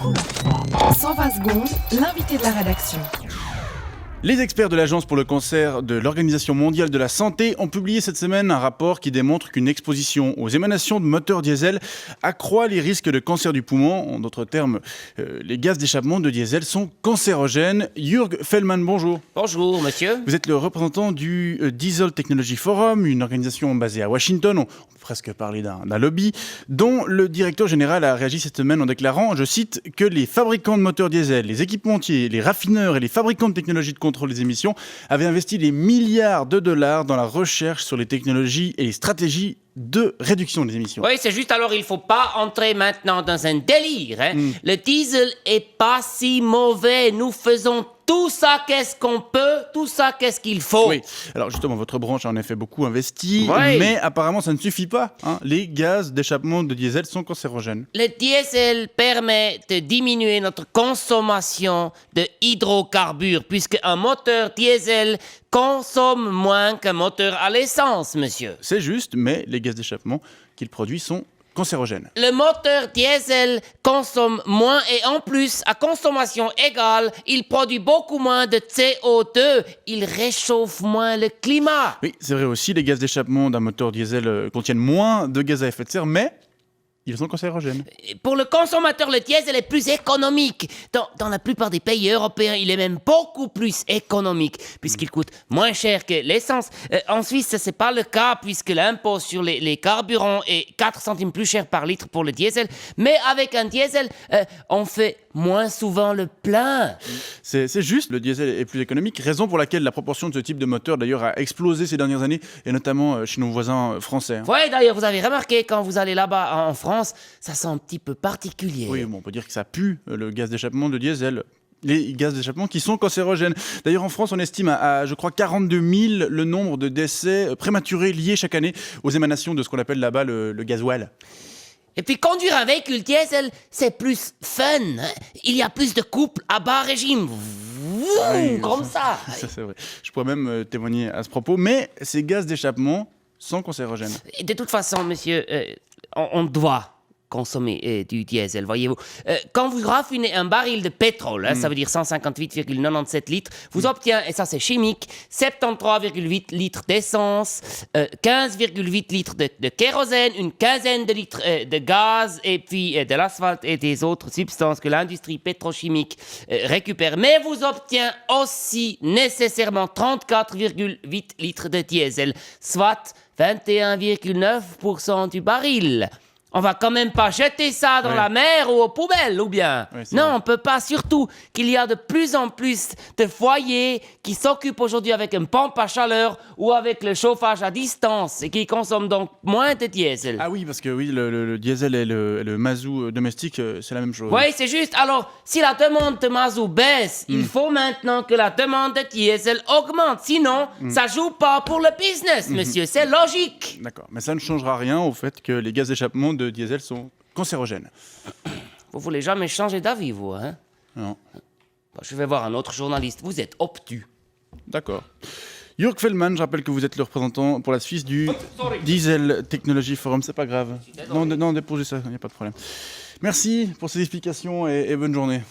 Couleur 3. 120 secondes, l'invité de la rédaction. Les experts de l'Agence pour le cancer de l'Organisation mondiale de la santé ont publié cette semaine un rapport qui démontre qu'une exposition aux émanations de moteurs diesel accroît les risques de cancer du poumon. En d'autres termes, les gaz d'échappement de diesel sont cancérogènes. Jürg Fellmann, bonjour. Bonjour, monsieur. Vous êtes le représentant du Diesel Technology Forum, une organisation basée à Washington. On peut presque parler d'un lobby, dont le directeur général a réagi cette semaine en déclarant, je cite, que les fabricants de moteurs diesel, les équipementiers, les raffineurs et les fabricants de technologies de contrôle des émissions avaient investi des milliards de dollars dans la recherche sur les technologies et les stratégies de réduction des émissions. Oui, c'est juste, alors il faut pas entrer maintenant dans un délire. Le diesel est pas si mauvais. Nous faisons tout ça, qu'est-ce qu'on peut, tout ça, qu'est-ce qu'il faut. Oui, alors justement, votre branche a en effet beaucoup investi, Oui. mais apparemment ça ne suffit pas. Les gaz d'échappement de diesel sont cancérogènes. Le diesel permet de diminuer notre consommation de hydrocarbures, puisque un moteur diesel consomme moins qu'un moteur à l'essence, monsieur. C'est juste, mais les gaz d'échappement qu'il produit sont cancérogènes. Le moteur diesel consomme moins et en plus, à consommation égale, il produit beaucoup moins de CO2. Il réchauffe moins le climat. Oui, c'est vrai aussi, les gaz d'échappement d'un moteur diesel contiennent moins de gaz à effet de serre, mais ils sont cancérogènes. Pour le consommateur, le diesel est plus économique. Dans la plupart des pays européens, il est même beaucoup plus économique, puisqu'il coûte moins cher que l'essence. En Suisse, ce n'est pas le cas, puisque l'impôt sur les carburants est 4 centimes plus cher par litre pour le diesel. Mais avec un diesel, on fait moins souvent le plein. C'est juste, le diesel est plus économique, raison pour laquelle la proportion de ce type de moteur, d'ailleurs, a explosé ces dernières années, et notamment chez nos voisins français. Oui, d'ailleurs, vous avez remarqué, quand vous allez là-bas en France, ça sent un petit peu particulier. Oui, bon, on peut dire que ça pue, le gaz d'échappement de diesel. Les gaz d'échappement qui sont cancérogènes. D'ailleurs, en France, on estime à je crois, 42 000 le nombre de décès prématurés liés chaque année aux émanations de ce qu'on appelle là-bas le gasoil. Et puis conduire un véhicule diesel, c'est plus fun. Il y a plus de couples à bas régime. Oui, Comme ça. Ça, c'est vrai. Je pourrais même témoigner à ce propos. Mais ces gaz d'échappement sont cancérogènes. Et de toute façon, monsieur, on doit consommer du diesel, voyez-vous. Quand vous raffinez un baril de pétrole, ça veut dire 158,97 litres, vous obtenez, et ça c'est chimique, 73,8 litres d'essence, 15,8 litres de kérosène, une quinzaine de litres de gaz, et puis de l'asphalte et des autres substances que l'industrie pétrochimique récupère. Mais vous obtenez aussi nécessairement 34,8 litres de diesel, soit 21,9% du baril. On va quand même pas jeter ça dans la mer ou aux poubelles, ou bien? Oui, non, vrai. on peut pas. Surtout qu'il y a de plus en plus de foyers qui s'occupent aujourd'hui avec une pompe à chaleur ou avec le chauffage à distance et qui consomment donc moins de diesel. Ah oui, parce que oui, le diesel et le mazout domestique, c'est la même chose. Oui, c'est juste. Alors, si la demande de mazout baisse, il faut maintenant que la demande de diesel augmente. Sinon, ça joue pas pour le business, monsieur. C'est logique. D'accord, mais ça ne changera rien au fait que les gaz d'échappement de diesel sont cancérogènes. Vous voulez jamais changer d'avis, vous, hein? Non, Bon, je vais voir un autre journaliste. Vous êtes obtus. d'accord. Jürg Fellmann, je rappelle que vous êtes le représentant pour la Suisse du Diesel Technology Forum, c'est pas grave. Non, déposez ça, il n'y a pas de problème. Merci pour ces explications et bonne journée.